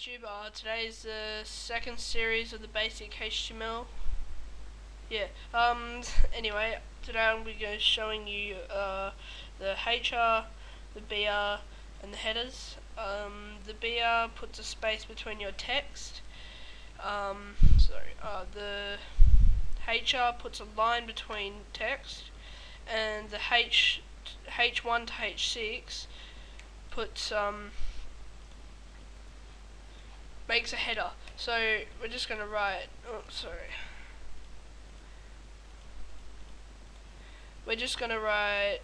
YouTube. Today is the second series of the basic HTML. Anyway, today I'm going to be showing you the HR, the BR, and the headers. The BR puts a space between your text. The HR puts a line between text, and the H1 to H6 puts makes a header. So we're just going to write. We're just going to write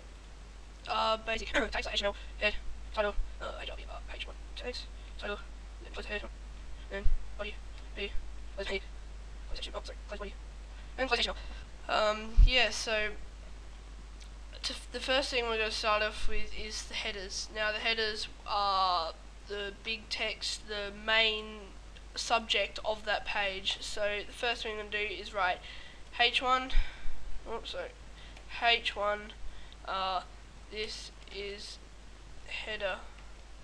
basic text HTML head title H1 text title then close head and body B close head close HTML close body and close HTML. So the first thing we're going to start off with is the headers. Now the headers are the big text, the main subject of that page. So the first thing we're going to do is write H1. H1. This is header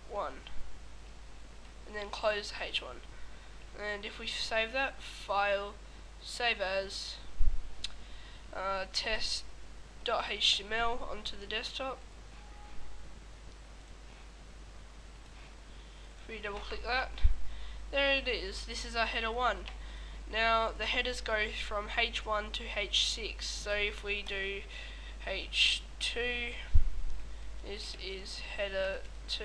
1, and then close H1. And if we save that file, save as test.html onto the desktop. If we double click that, there it is. This is our header 1. Now the headers go from H1 to H6. So if we do H2, this is header 2.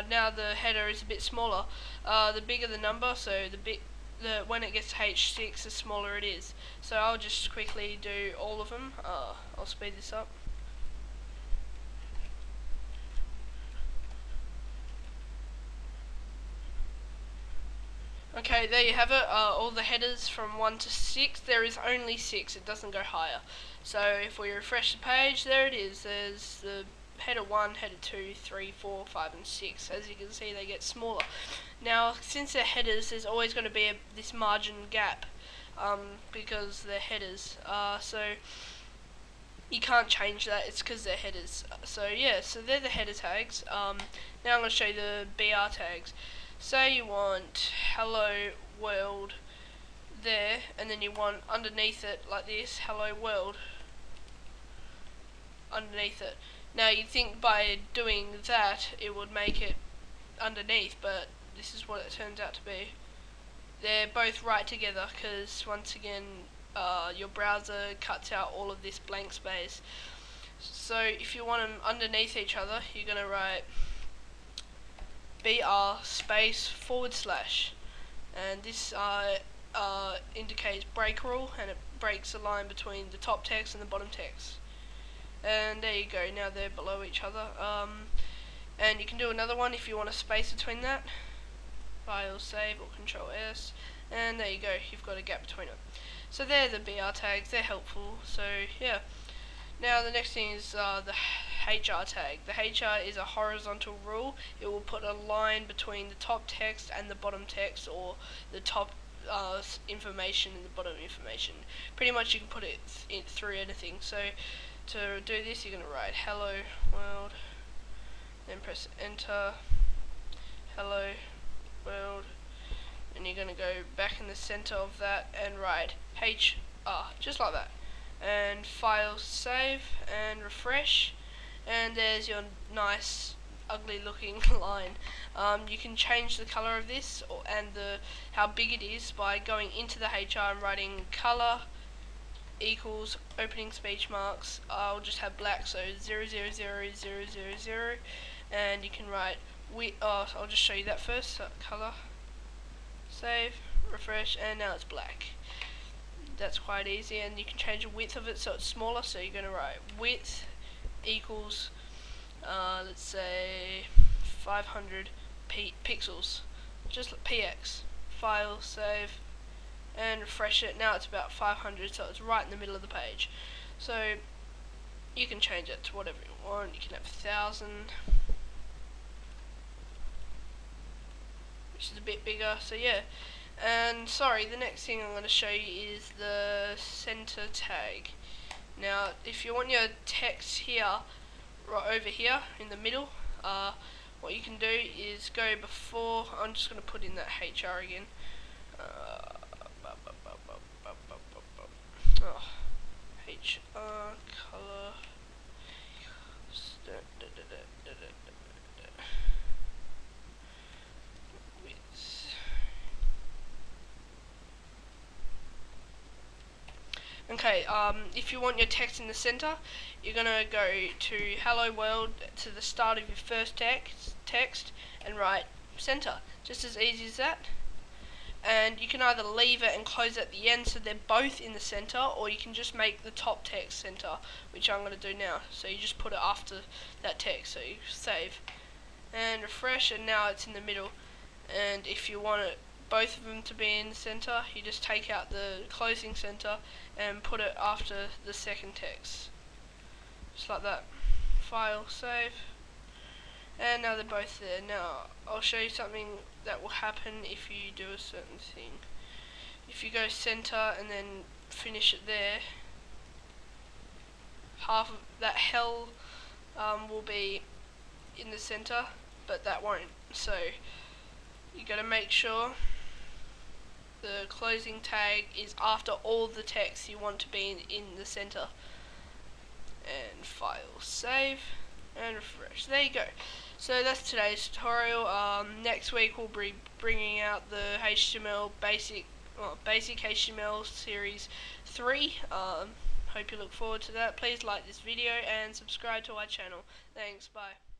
Now the header is a bit smaller. The bigger the number, so when it gets to H6, the smaller it is. So I'll just quickly do all of them. I'll speed this up. Okay, there you have it. All the headers from 1 to 6. There is only 6. It doesn't go higher. So if we refresh the page, there it is. There's the header 1, header 2, 3, 4, 5, and 6. As you can see, they get smaller. Now, since they're headers, there's always going to be this margin gap because they're headers. So you can't change that. It's because they're headers. So they're the header tags. Now I'm going to show you the BR tags. Say you want hello world there, and then you want underneath it like this, hello world underneath it. Now you'd think by doing that it would make it underneath, but this is what it turns out to be. They're both right together because once again your browser cuts out all of this blank space. So if you want them underneath each other, you're going to write BR space /, and this indicates break rule, and it breaks the line between the top text and the bottom text. And there you go. Now they're below each other. And you can do another one if you want a space between that. File save or Control S, and there you go. You've got a gap between them. So they're the BR tags. They're helpful. So yeah. Now the next thing is the HR tag. The HR is a horizontal rule. It will put a line between the top text and the bottom text, or the top information and the bottom information. Pretty much you can put it through anything. So to do this, you're going to write hello world, then press enter, hello world, and you're going to go back in the center of that and write HR, just like that. And file save and refresh, and there's your nice ugly looking line. You can change the color of this and how big it is by going into the HR and writing color equals opening speech marks. I'll just have black, so 0000000, and you can write I'll just show you that first. Color, save, refresh, and now it's black. That's quite easy, and you can change the width of it so it's smaller. So you're going to write width equals let's say 500 pixels, just like px. File save and refresh it. Now it's about 500, so it's right in the middle of the page. So you can change it to whatever you want. You can have 1000, which is a bit bigger. So yeah. And the next thing I'm going to show you is the center tag. Now if you want your text here right over here in the middle. What you can do is go before. I'm just going to put in that HR again. HR color. Okay, if you want your text in the center, you're gonna go to Hello World to the start of your first text and write center. Just as easy as that. And you can either leave it and close at the end so they're both in the center, or you can just make the top text center, which I'm going to do now. So you just put it after that text, so you save and refresh, and now it's in the middle. And if you want it, both of them to be in the center, you just take out the closing center and put it after the second text, just like that. File, save, and now they're both there. Now I'll show you something that will happen if you do a certain thing. If you go center and then finish it there, half of that hell will be in the center, but that won't. So you got to make sure the closing tag is after all the text you want to be in the center. And file, save, and refresh. There you go. So that's today's tutorial. Next week we'll be bringing out the HTML basic HTML series 3. Hope you look forward to that. Please like this video and subscribe to our channel. Thanks, bye.